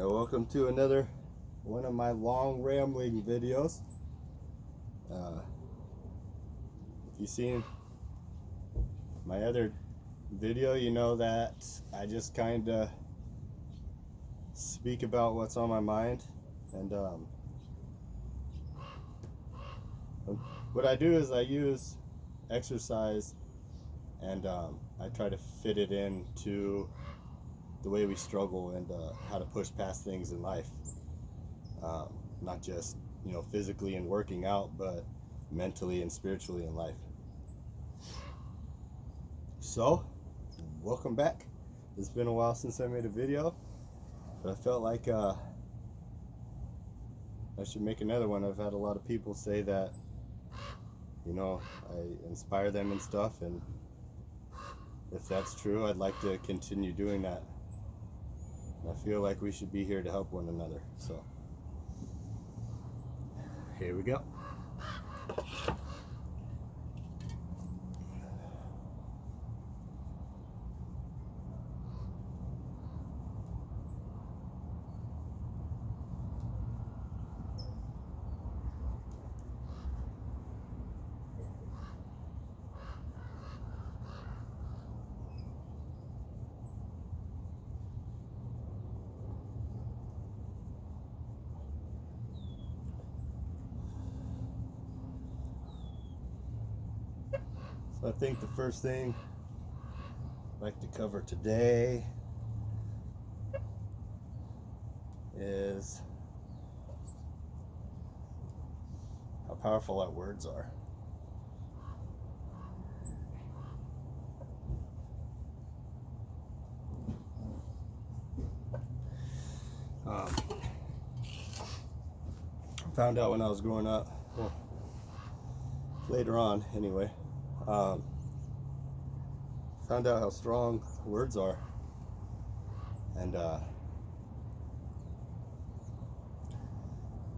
Welcome to another one of my long rambling videos. If you've seen my other video, you know that I just kind of speak about what's on my mind, and what I do is I use exercise and I try to fit it into the way we struggle and how to push past things in life, not just physically and working out, but mentally and spiritually in life. So welcome back. It's been a while since I made a video, but I felt like I should make another one. I've had a lot of people say that I inspire them and stuff, and if that's true, I'd like to continue doing that. I feel like we should be here to help one another. So here we go. So I think the first thing I'd like to cover today is how powerful our words are. Found out when I was growing up, well, later on anyway, found out how strong words are. And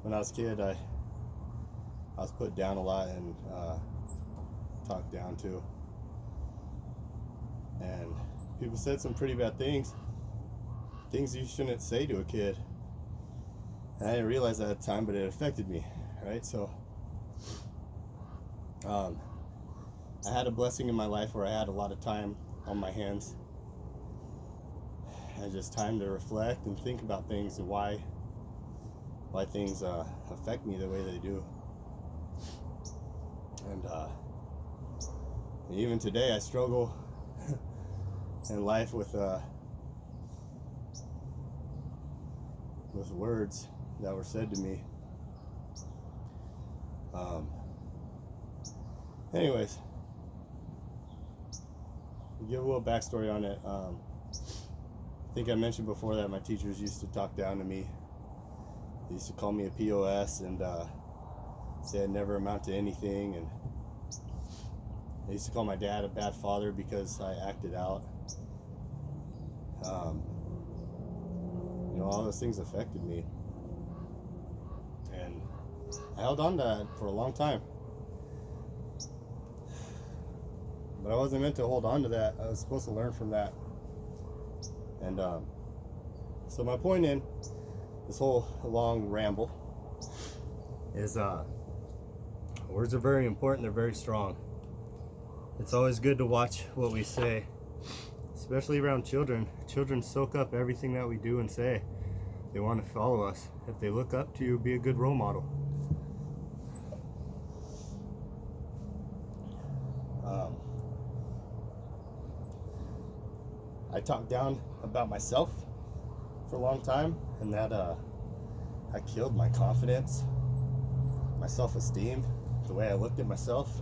when I was a kid, I was put down a lot and talked down to, and people said some pretty bad things you shouldn't say to a kid, and I didn't realize that at the time, but it affected me, right? So I had a blessing in my life where I had a lot of time on my hands, and just time to reflect and think about things and why things affect me the way they do. And even today I struggle in life with words that were said to me. Anyways, to give a little backstory on it, I think I mentioned before that my teachers used to talk down to me. They used to call me a POS and say I'd never amount to anything, and they used to call my dad a bad father because I acted out. All those things affected me, and I held on to that for a long time. But I wasn't meant to hold on to that. I was supposed to learn from that. And so my point in this whole long ramble is words are very important. They're very strong. It's always good to watch what we say, especially around children. Children soak up everything that we do and say. They want to follow us. If they look up to you, be a good role model. I talked down about myself for a long time, and that I killed my confidence, my self-esteem, the way I looked at myself,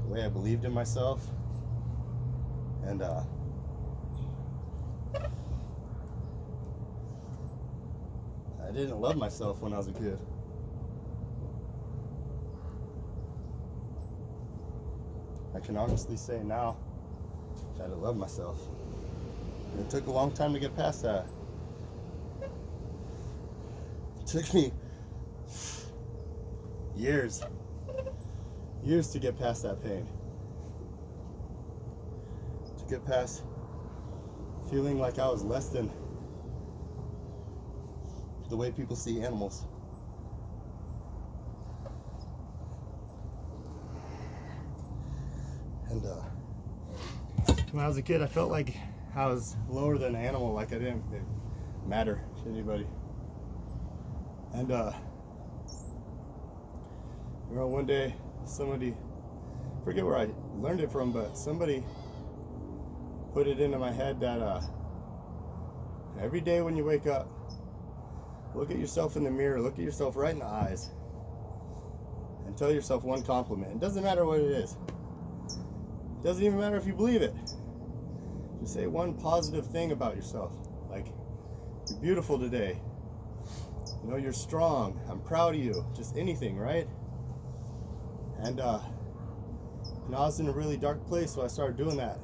the way I believed in myself, and I didn't love myself when I was a kid. I can honestly say now that I love myself. And it took a long time to get past that. It took me years to get past that pain. To get past feeling like I was less than the way people see animals. And when I was a kid, I felt like I was lower than an animal, like I didn't matter to anybody. And one day, somebody, forget where I learned it from, but somebody put it into my head that every day when you wake up, look at yourself in the mirror, look at yourself right in the eyes, and tell yourself one compliment. It doesn't matter what it is. It doesn't even matter if you believe it. Just say one positive thing about yourself. Like, you're beautiful today. You know, you're strong. I'm proud of you. Just anything, right? And you know, I was in a really dark place, so I started doing that.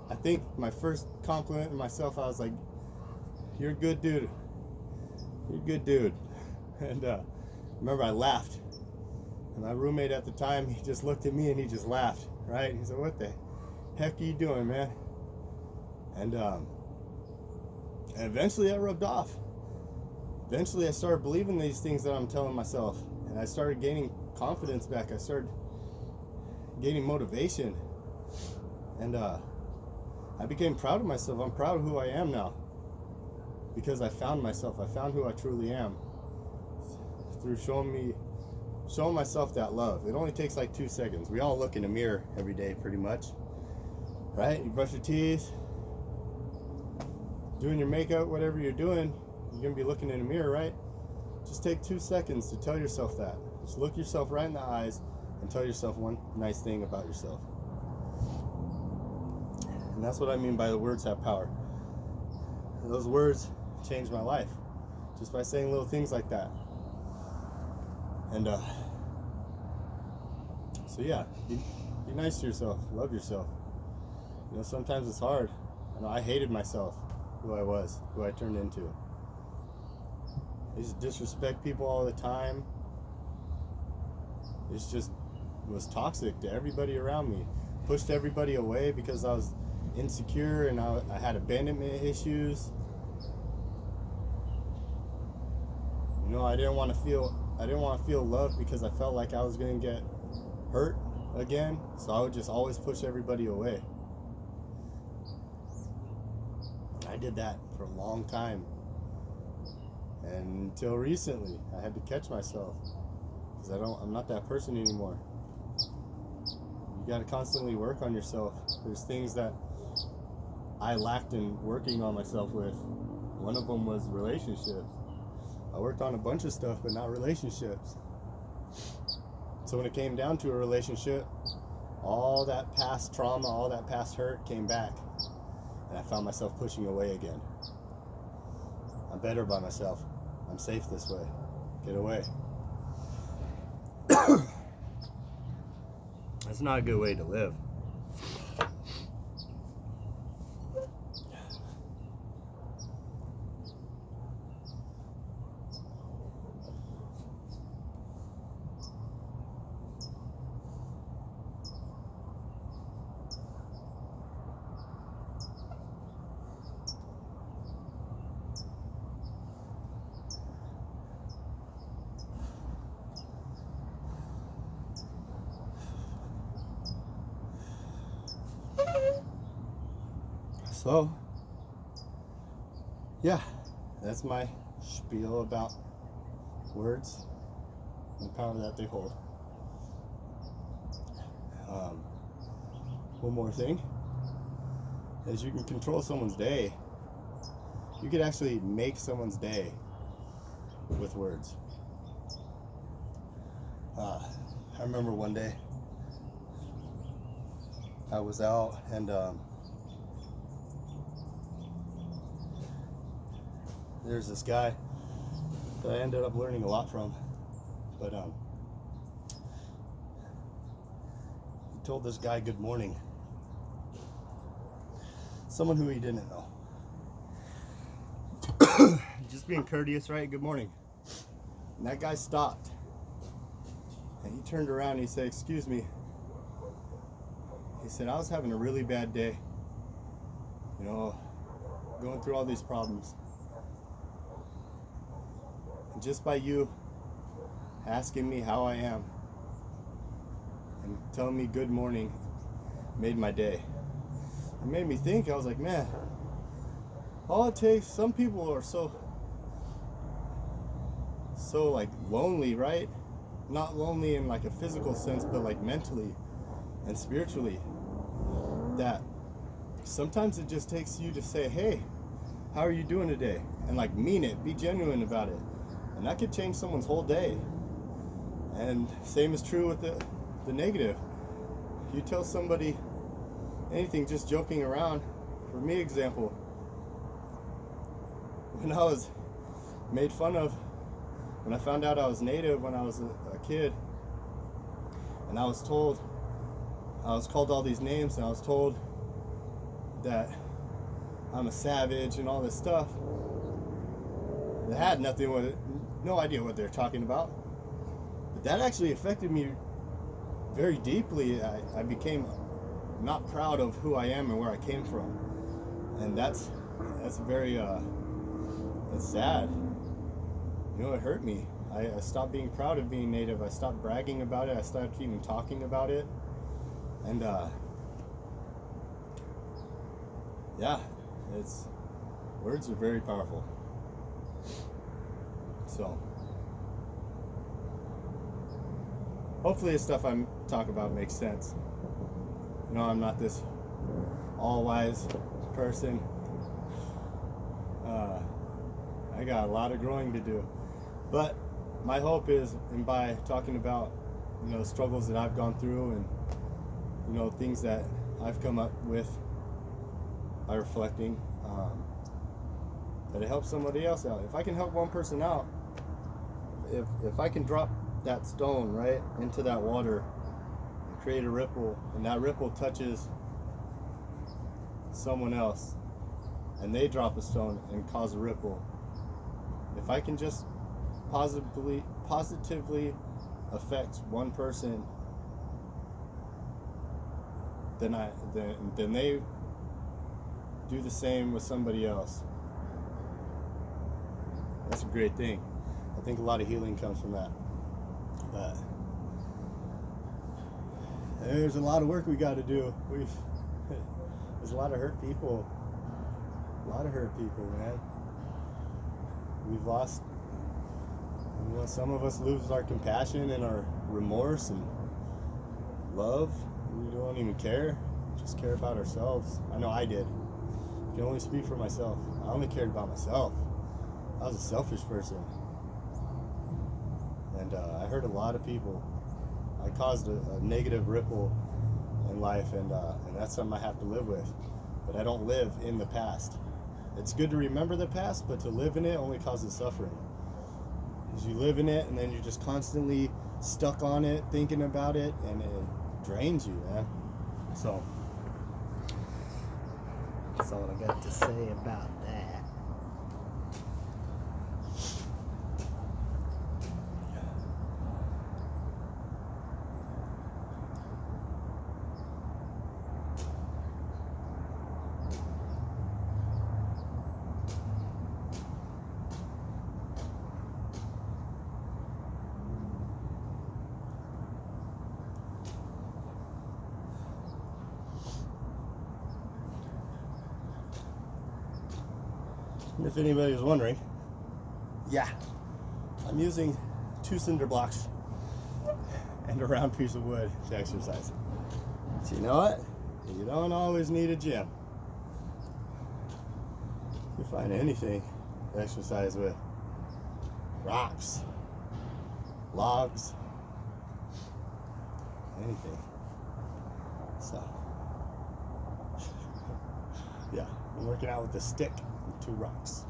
I think my first compliment to myself, I was like, "You're a good dude. You're a good dude." And remember, I laughed. And my roommate at the time, he just looked at me and he just laughed, right? He said, "What the heck are you doing, man?" And eventually that rubbed off. Eventually I started believing these things that I'm telling myself. And I started gaining confidence back. I started gaining motivation. And I became proud of myself. I'm proud of who I am now. Because I found myself. I found who I truly am. Through showing myself that love. It only takes like 2 seconds. We all look in a mirror every day pretty much. Right? You brush your teeth, doing your makeup, whatever you're doing, you're going to be looking in a mirror, right? Just take 2 seconds to tell yourself that. Just look yourself right in the eyes and tell yourself one nice thing about yourself. And that's what I mean by the words have power. And those words changed my life just by saying little things like that. And so yeah, be nice to yourself, love yourself. You know, sometimes it's hard. I know I hated myself, who I was, who I turned into. I used to disrespect people all the time. It was toxic to everybody around me. Pushed everybody away because I was insecure and I had abandonment issues. You know, I didn't want to feel love because I felt like I was going to get hurt again. So I would just always push everybody away. I did that for a long time. And until recently, I had to catch myself because I'm not that person anymore. You got to constantly work on yourself. There's things that I lacked in working on myself with. One of them was relationships. I worked on a bunch of stuff, but not relationships. So when it came down to a relationship, all that past trauma, all that past hurt came back. And I found myself pushing away again. I'm better by myself. I'm safe this way. Get away. That's not a good way to live. So, yeah, that's my spiel about words and the power that they hold. One more thing is you can control someone's day. You could actually make someone's day with words. I remember one day I was out and there's this guy that I ended up learning a lot from, but he told this guy good morning, someone who he didn't know. Just being courteous, right? Good morning. And that guy stopped and he turned around and he said, "Excuse me." He said, "I was having a really bad day. You know, going through all these problems. And just by you asking me how I am and telling me good morning made my day. It made me think. I was like, man, all it takes, some people are so like lonely, right? Not lonely in like a physical sense, but like mentally and spiritually, that sometimes it just takes you to say, hey, how are you doing today? And like mean it, be genuine about it. And that could change someone's whole day. And same is true with the negative. You tell somebody anything just joking around. For me, example, when I was made fun of, when I found out I was Native when I was a kid, and I was called all these names, and I was told that I'm a savage and all this stuff. It had nothing with it, no idea what they're talking about. But that actually affected me very deeply. I became not proud of who I am and where I came from. And that's very, it's sad. You know, it hurt me. I stopped being proud of being Native. I stopped bragging about it. I stopped even talking about it. And yeah, words are very powerful. So hopefully the stuff I'm talking about makes sense. You know, I'm not this all-wise person. I got a lot of growing to do. But my hope is, and by talking about, you know, struggles that I've gone through and, you know, things that I've come up with by reflecting, that it helps somebody else out. If I can help one person out, if I can drop that stone right into that water and create a ripple, and that ripple touches someone else, and they drop a stone and cause a ripple, if I can just positively affect one person, then they do the same with somebody else. That's a great thing. I think a lot of healing comes from that. But there's a lot of work we got to do. There's a lot of hurt people. Man. We've lost, you know, some of us lose our compassion and our remorse and love. We don't even care. Just care about ourselves. I know I did. I can only speak for myself. I only cared about myself. I was a selfish person. And I hurt a lot of people. I caused a negative ripple in life, and that's something I have to live with. But I don't live in the past. It's good to remember the past, but to live in it only causes suffering. Because you live in it, and then you're just constantly stuck on it, thinking about it, and it drains you, man. So that's all I got to say about that. If anybody was wondering, yeah, I'm using 2 cinder blocks and a round piece of wood to exercise. So you know what? You don't always need a gym. You find anything to exercise with. Rocks, logs, anything. So, yeah, I'm working out with a stick and 2 rocks.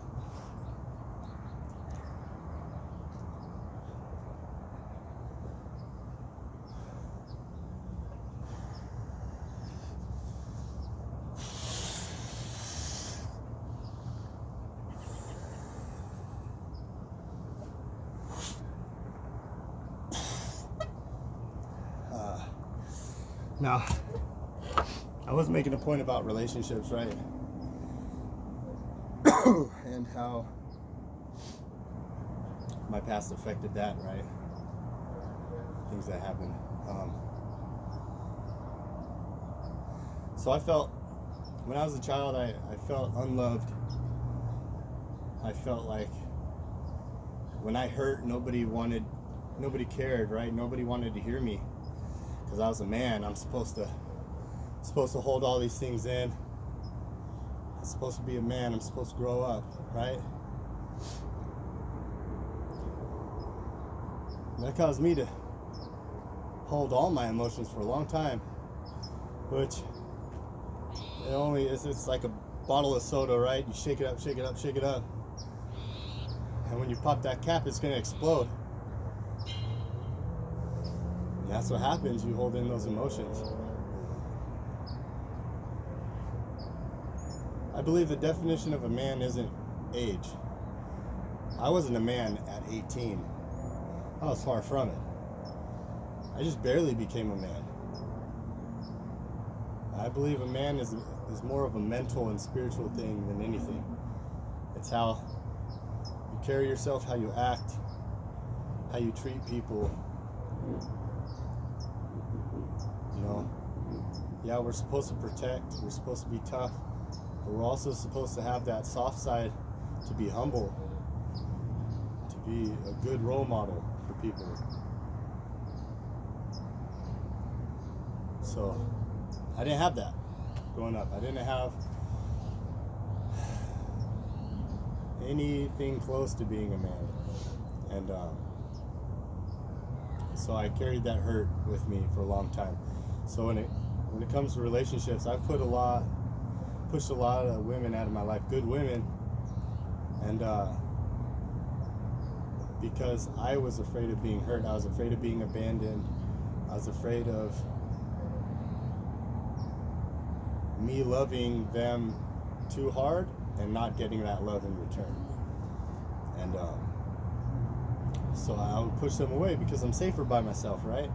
Now, I was making a point about relationships, right? and how my past affected that, right? Things that happened. So I felt, when I was a child, I felt unloved. I felt like when I hurt, nobody cared, right? Nobody wanted to hear me because I was a man. I'm supposed to hold all these things in. I'm supposed to be a man. I'm supposed to grow up, right? And that caused me to hold all my emotions for a long time, which it's like a bottle of soda, right? You shake it up, shake it up, shake it up, and when you pop that cap, it's gonna explode. And that's what happens. You hold in those emotions. I believe the definition of a man isn't age. I wasn't a man at 18. I was far from it. I just barely became a man. I believe a man is more of a mental and spiritual thing than anything. It's how you carry yourself, how you act, how you treat people. You know, yeah, we're supposed to protect, we're supposed to be tough, but we're also supposed to have that soft side, to be humble, to be a good role model for people. So I didn't have that growing up. I didn't have anything close to being a man. And so I carried that hurt with me for a long time. So when it comes to relationships, I've pushed a lot of women out of my life, good women, and because I was afraid of being hurt, I was afraid of being abandoned, I was afraid of me loving them too hard and not getting that love in return. And so I would push them away because I'm safer by myself, right?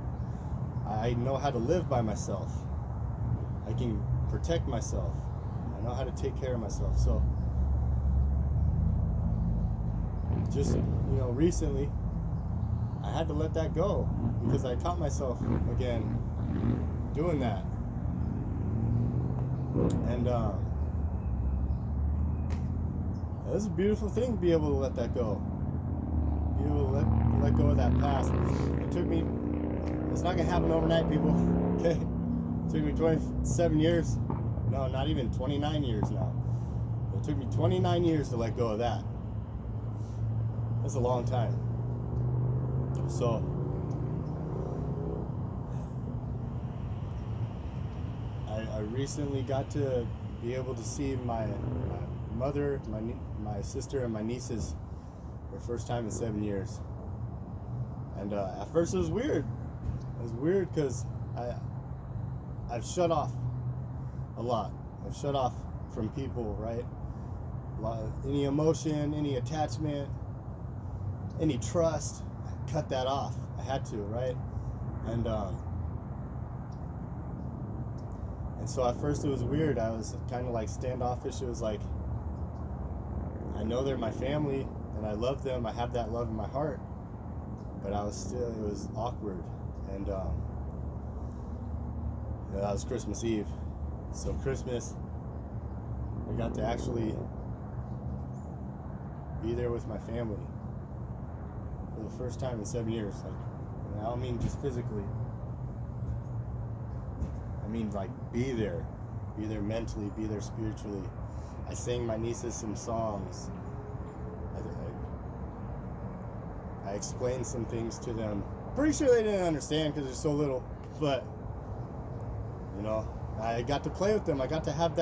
I know how to live by myself. I can protect myself. I know how to take care of myself. So just, recently I had to let that go because I caught myself again doing that. And it was a beautiful thing to be able to let that go. Be able to let go of that past. It took me, it's not going to happen overnight, people. Okay? It took me 27 years. No, not even 29 years now. It took me 29 years to let go of that. That's a long time. So I recently got to be able to see my mother, my sister, and my nieces for the first time in 7 years. And at first it was weird. It was weird because I've shut off a lot. I've shut off from people, right? Any emotion, any attachment, any trust, I cut that off. I had to, right? And so at first it was weird. I was kind of like standoffish. It was like, I know they're my family and I love them. I have that love in my heart, but it was awkward. And that was Christmas Eve. So Christmas, I got to actually be there with my family for the first time in 7 years. Like, and I don't mean just physically. I mean like be there mentally, be there spiritually. I sang my nieces some songs. I explained some things to them. Pretty sure they didn't understand because they're so little, but I got to play with them. I got to have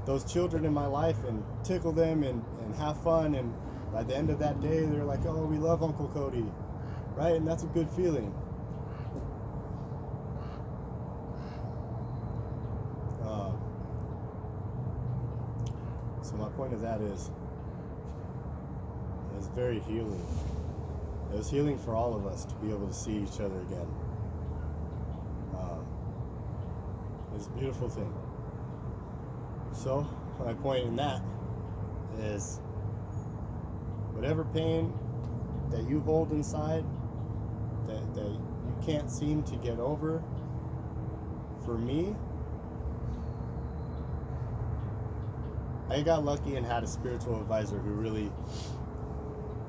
those children in my life and tickle them and have fun. And by the end of that day, they're like, "Oh, we love Uncle Cody," right? And that's a good feeling. So my point of that is, it's very healing. It was healing for all of us to be able to see each other again. It's a beautiful thing. So my point in that is whatever pain that you hold inside that you can't seem to get over, for me, I got lucky and had a spiritual advisor who really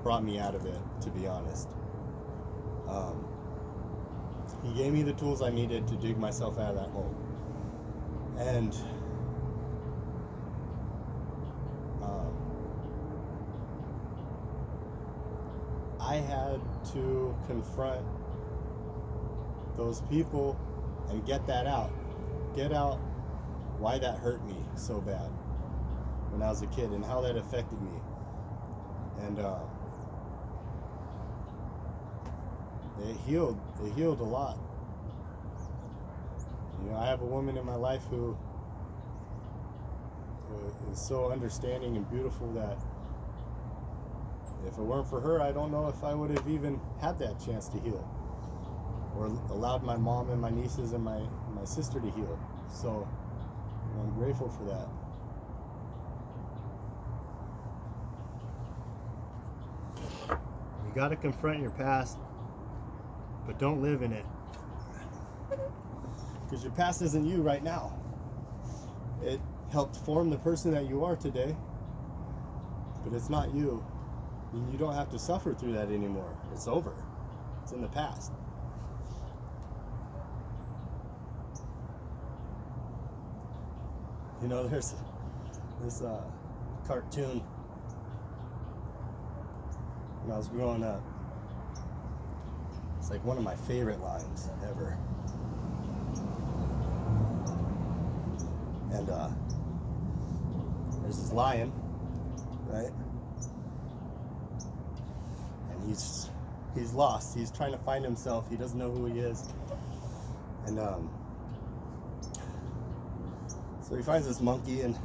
brought me out of it, to be honest. He gave me the tools I needed to dig myself out of that hole. And I had to confront those people and get that out. Get out why that hurt me so bad when I was a kid and how that affected me. And it healed a lot. You know, I have a woman in my life who is so understanding and beautiful that if it weren't for her, I don't know if I would have even had that chance to heal, or allowed my mom and my nieces and my sister to heal. So I'm grateful for that. You got to confront your past, but don't live in it, because your past isn't you right now. It helped form the person that you are today, but it's not you. And you don't have to suffer through that anymore. It's over. It's in the past. You know, there's this cartoon when I was growing up. It's like one of my favorite lines ever. And there's this lion, right? And he's lost. He's trying to find himself. He doesn't know who he is. And so he finds this monkey, and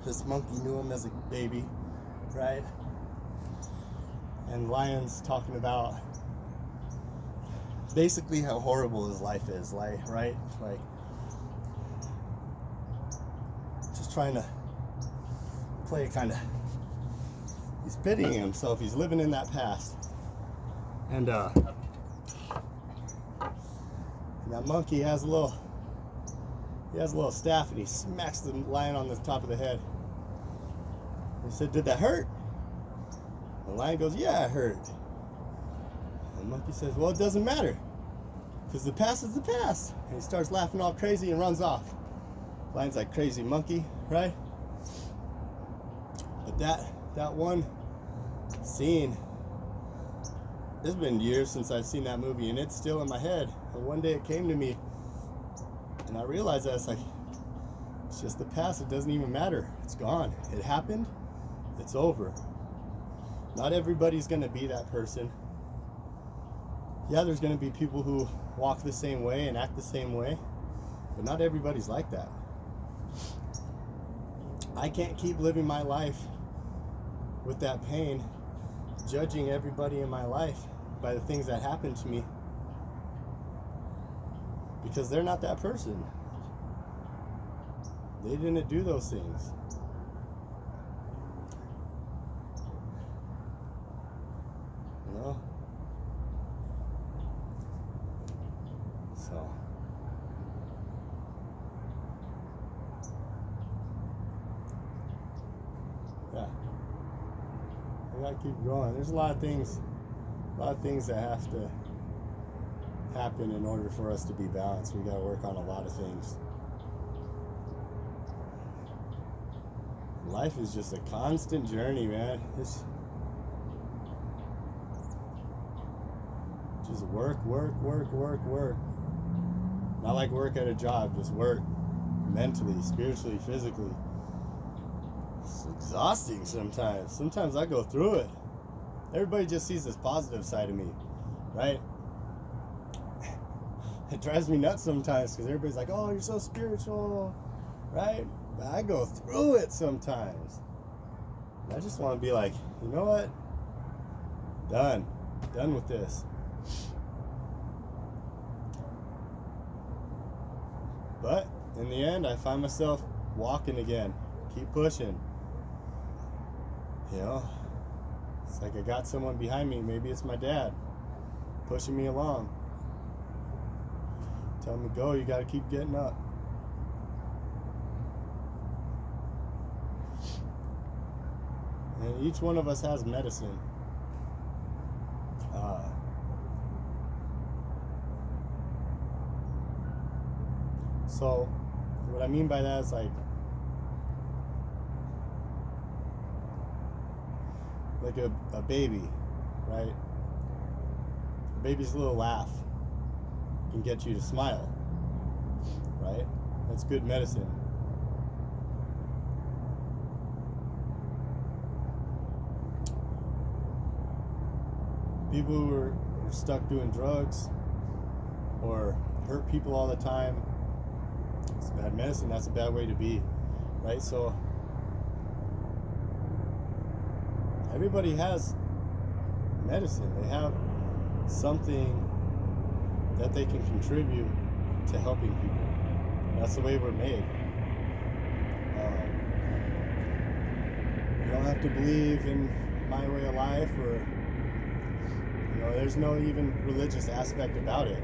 this monkey knew him as a baby, right? And the lion's talking about basically how horrible his life is, like, right? Like, just trying to play kind of, he's pitying himself. He's living in that past. And that monkey has a little staff, and he smacks the lion on the top of the head. He said, "Did that hurt?" The lion goes, "Yeah, it hurt." And the monkey says, "Well, it doesn't matter, because the past is the past." And he starts laughing all crazy and runs off. The lion's like, "Crazy monkey," right? But that one scene, it's been years since I've seen that movie, and it's still in my head. And one day it came to me, and I realized that it's like, it's just the past. It doesn't even matter. It's gone. It happened. It's over. Not everybody's going to be that person. Yeah, there's going to be people who walk the same way and act the same way, but not everybody's like that. I can't keep living my life with that pain, judging everybody in my life by the things that happened to me, because they're not that person. They didn't do those things. You know? So yeah, I gotta keep growing. There's a lot of things that have to happen in order for us to be balanced. We gotta work on a lot of things. Life is just a constant journey, man. It's just work. Not like work at a job, just work mentally, spiritually, physically. It's exhausting sometimes. Sometimes I go through it. Everybody just sees this positive side of me, right? It drives me nuts sometimes, because everybody's like, "Oh, you're so spiritual," right? But I go through it sometimes. And I just want to be like, you know what? Done with this. But in the end, I find myself walking again. Keep pushing. You know, it's like I got someone behind me. Maybe it's my dad pushing me along, telling me, go, you got to keep getting up. And each one of us has medicine. So what I mean by that is like a baby, right? A baby's little laugh can get you to smile, right? That's good medicine. People who are stuck doing drugs or hurt people all the time, it's bad medicine. That's a bad way to be, right? So everybody has medicine. They have something that they can contribute to helping people. That's the way we're made. You don't have to believe in my way of life, or there's no even religious aspect about it.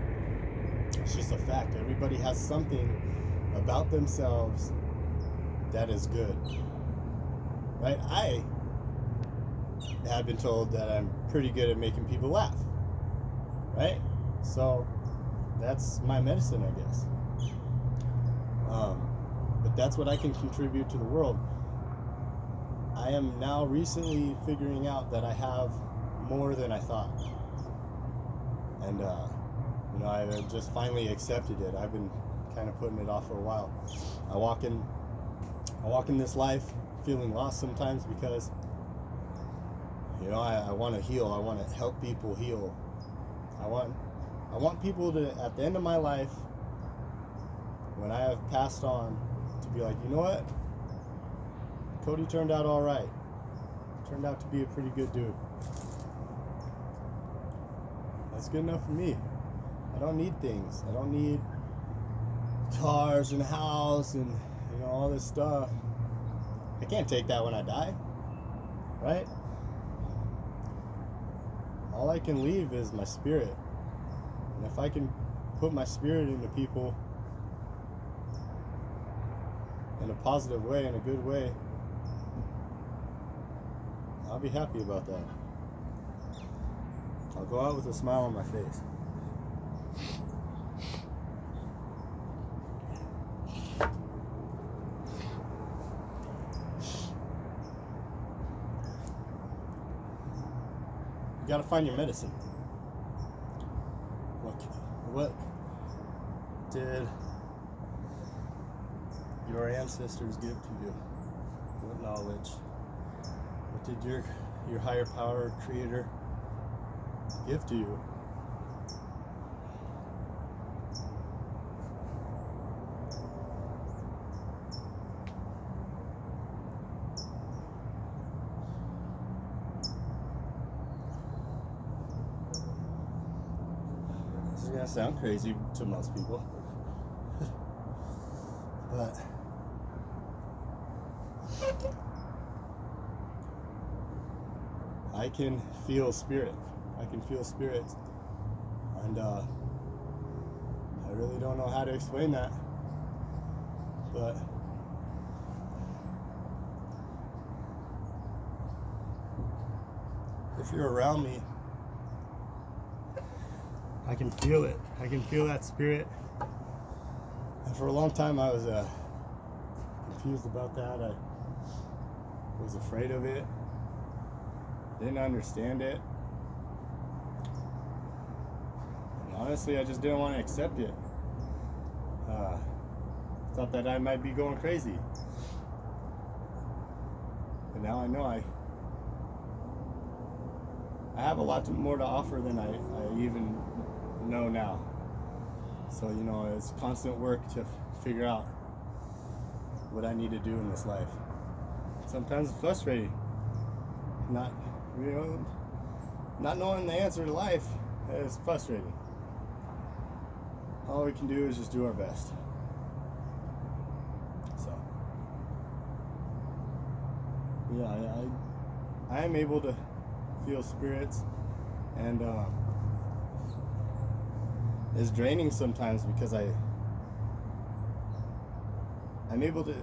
It's just a fact. Everybody has something about themselves that is good, right? I have been told that I'm pretty good at making people laugh, right? So that's my medicine, I guess. But that's what I can contribute to the world. I am now recently figuring out that I have more than I thought. And I've just finally accepted it. I've been kind of putting it off for a while. I walk in this life feeling lost sometimes because I want to heal. I want to help people heal. I want people to, at the end of my life, when I have passed on, to be like, you know what? Cody turned out all right. Turned out to be a pretty good dude. That's good enough for me. I don't need things. I don't need cars and a house and all this stuff. I can't take that when I die, right? All I can leave is my spirit. And if I can put my spirit into people in a positive way, in a good way, I'll be happy about that. I'll go out with a smile on my face. You gotta find your medicine. What did your ancestors give to you? What knowledge? What did your higher power, creator, give to you? This is gonna sound crazy to most people, but I can feel spirit. I can feel spirits, and I really don't know how to explain that, but if you're around me, I can feel it. I can feel that spirit. And for a long time I was confused about that. I was afraid of it. Didn't understand it. And honestly, I just didn't want to accept it. Thought that I might be going crazy. But now I know I have a lot more to offer than I even know now. So, it's constant work to figure out what I need to do in this life. Sometimes it's frustrating. Not knowing the answer to life is frustrating. All we can do is just do our best. So, yeah, I am able to feel spirits, and it's draining sometimes because I'm able to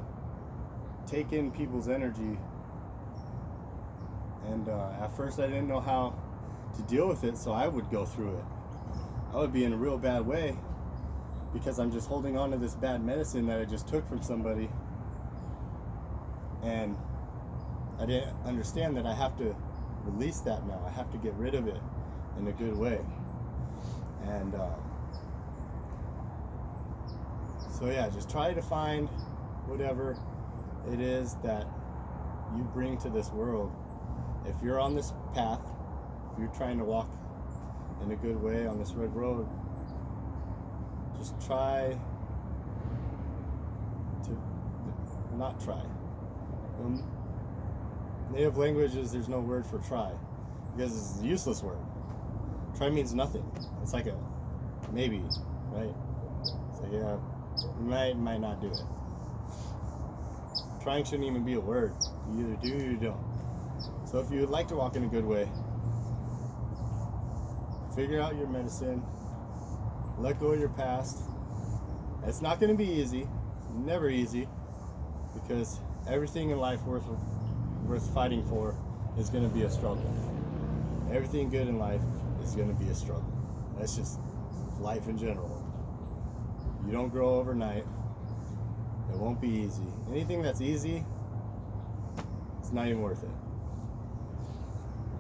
take in people's energy, and at first I didn't know how to deal with it, so I would go through it. I would be in a real bad way because I'm just holding on to this bad medicine that I just took from somebody, and I didn't understand that I have to release that now. I have to get rid of it in a good way. And so yeah, just try to find whatever it is that you bring to this world. If you're on this path, if you're trying to walk in a good way on this red road, just try to not try. Native languages, there's no word for try because it's a useless word. Try means nothing. It's like a maybe, right? It's like, yeah, might not do it. Trying shouldn't even be a word. You either do or you don't. So if you would like to walk in a good way, figure out your medicine, let go of your past. It's not going to be easy, never easy, because everything in life worth fighting for is going to be a struggle. Everything good in life is going to be a struggle. That's just life in general. You don't grow overnight. It won't be easy. Anything that's easy, it's not even worth it.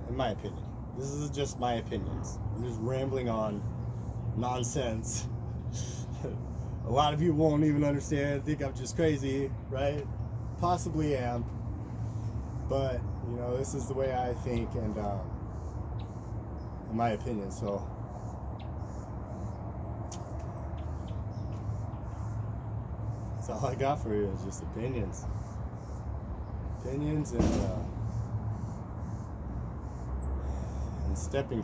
In my opinion. This is just my opinions. I'm just rambling on nonsense. A lot of you won't even understand, think I'm just crazy, right? Possibly am. But, you know, this is the way I think, and in my opinion, so that's all I got for you is just opinions. Opinions and stepping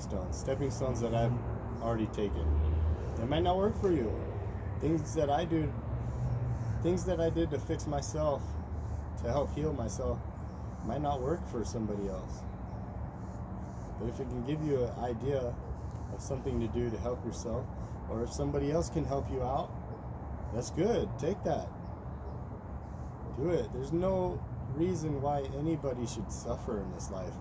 stones that I've already taken. They might not work for you. Things that I did to fix myself, to help heal myself, might not work for somebody else. But if it can give you an idea of something to do to help yourself, or if somebody else can help you out, that's good. Take that. Do it. There's no reason why anybody should suffer in this life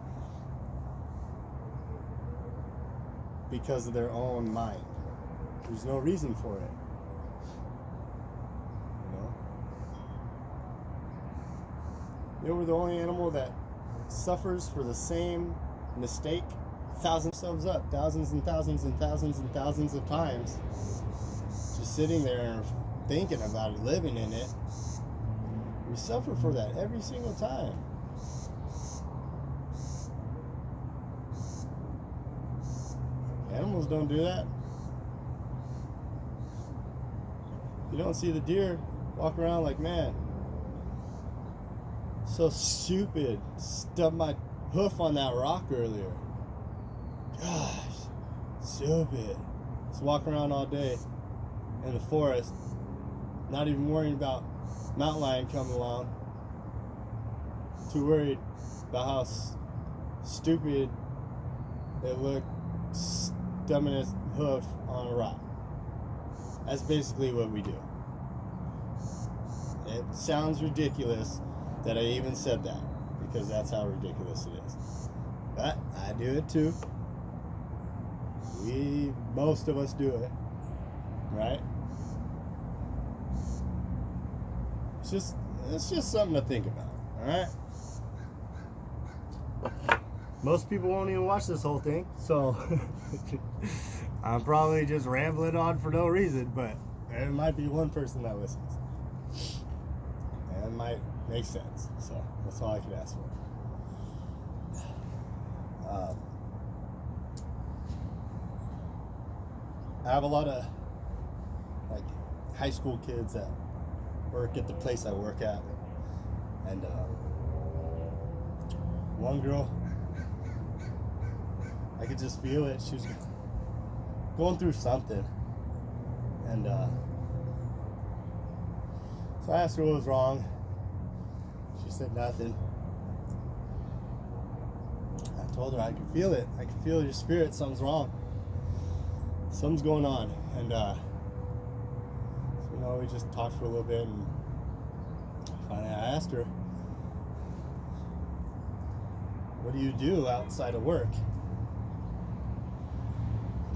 because of their own mind. There's no reason for it. You know, we're the only animal that suffers for the same mistake thousands and thousands and thousands and thousands of times. Just sitting there and thinking about it, living in it. We suffer for that every single time. Animals don't do that. You don't see the deer walk around like, man, so stupid, stubbed my hoof on that rock earlier. Gosh, stupid. Just walk around all day in the forest, not even worrying about mountain lion coming along. Too worried about how stupid it looked, stubbing his hoof on a rock. That's basically what we do. It sounds ridiculous that I even said that, because that's how ridiculous it is. But I do it too. Most of us do it, right? It's just something to think about, all right? Most people won't even watch this whole thing, so I'm probably just rambling on for no reason, but there might be one person that listens. And it might make sense, so that's all I could ask for. I have a lot of like high school kids that work at the place I work at, and one girl, I could just feel it. She was going through something, and so I asked her what was wrong. She said nothing. I told her I could feel it. I could feel your spirit. Something's wrong. Something's going on. And so, we just talked for a little bit, and finally I asked her, what do you do outside of work?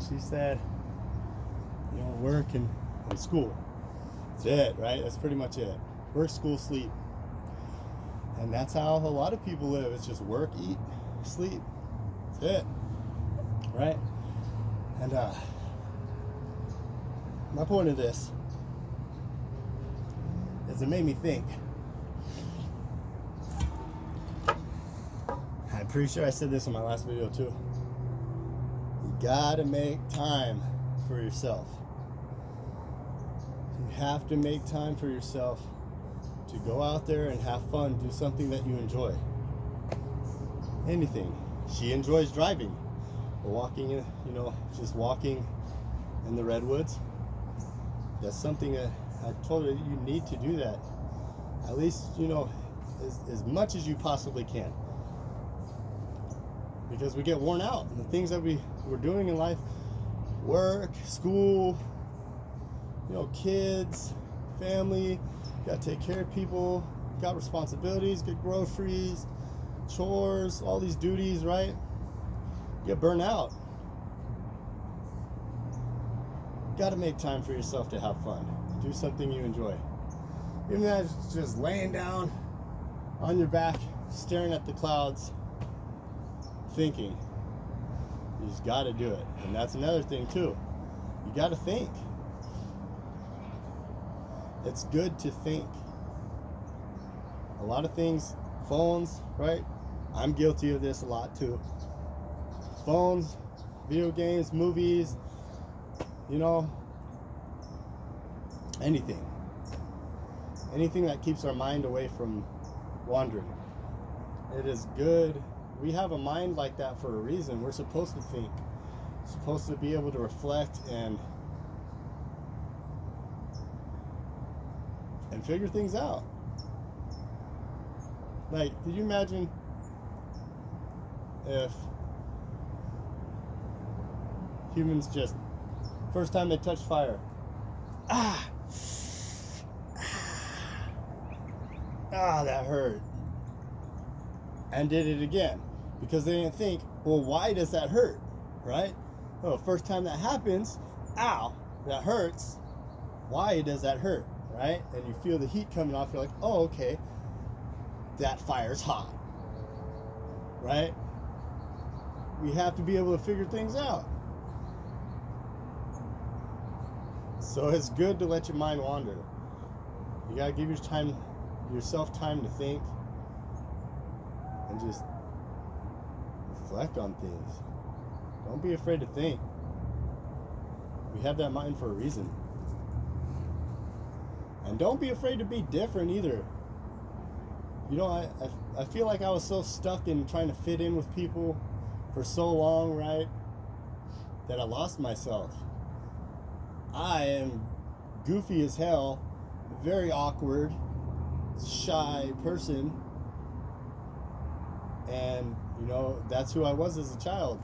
She said, work and school. That's it, right? That's pretty much it. Work, school, sleep. And that's how a lot of people live. It's just work, eat, sleep. That's it, right? And my point of this is it made me think. I'm pretty sure I said this in my last video too. You gotta make time for yourself. You have to make time for yourself to go out there and have fun, do something that you enjoy. Anything. She enjoys driving, or walking in, just walking in the redwoods. That's something that I told her, you need to do that. At least, as much as you possibly can. Because we get worn out. And the things that we're doing in life, work, school, kids, family, got to take care of people, got responsibilities, get groceries, chores, all these duties, right? You get burnt out. Got to make time for yourself to have fun. Do something you enjoy. Even that is just laying down on your back, staring at the clouds, thinking. You just got to do it. And that's another thing too. You got to think. It's good to think. A lot of things, phones, right? I'm guilty of this a lot too. Phones, video games, movies, anything. Anything that keeps our mind away from wandering. It is good. We have a mind like that for a reason. We're supposed to think. We're supposed to be able to reflect and figure things out. Like, could you imagine if humans just, first time they touched fire, that hurt, and did it again, because they didn't think, well, why does that hurt, right? Well, first time that happens, ow, that hurts, why does that hurt, right? And you feel the heat coming off, you're like, oh, okay, that fire's hot, right? We have to be able to figure things out. So it's good to let your mind wander. You gotta give yourself time to think and just reflect on things. Don't be afraid to think. We have that mind for a reason. And don't be afraid to be different either. I feel like I was so stuck in trying to fit in with people for so long, right, that I lost myself. I am goofy as hell, very awkward, shy person, and that's who I was as a child.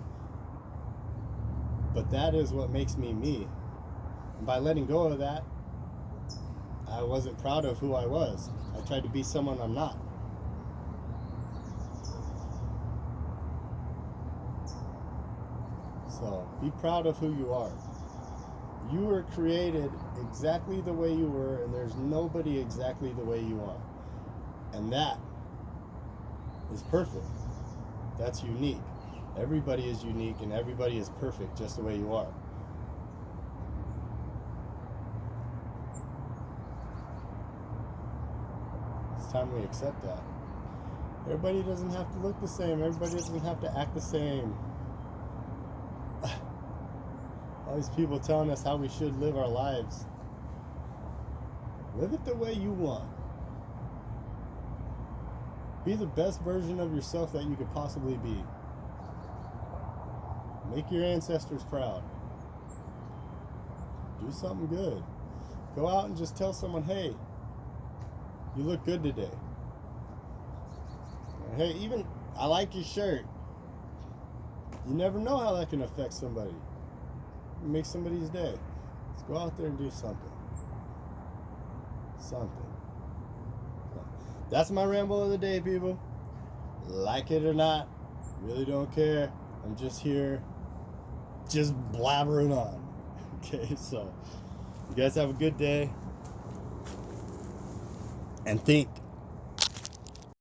But that is what makes me me. And by letting go of that, I wasn't proud of who I was. I tried to be someone I'm not. So be proud of who you are. You were created exactly the way you were, and there's nobody exactly the way you are. And that is perfect. That's unique. Everybody is unique, and everybody is perfect just the way you are. It's time we accept that. Everybody doesn't have to look the same. Everybody doesn't have to act the same. All these people telling us how we should live our lives. Live it the way you want. Be the best version of yourself that you could possibly be. Make your ancestors proud. Do something good. Go out and just tell someone, hey, you look good today. Hey, even, I like your shirt. You never know how that can affect somebody. Make somebody's day. Let's go out there and do something. That's my ramble of the day, people. Like it or not, really don't care. I'm just here, just blabbering on. Okay, so you guys have a good day. And think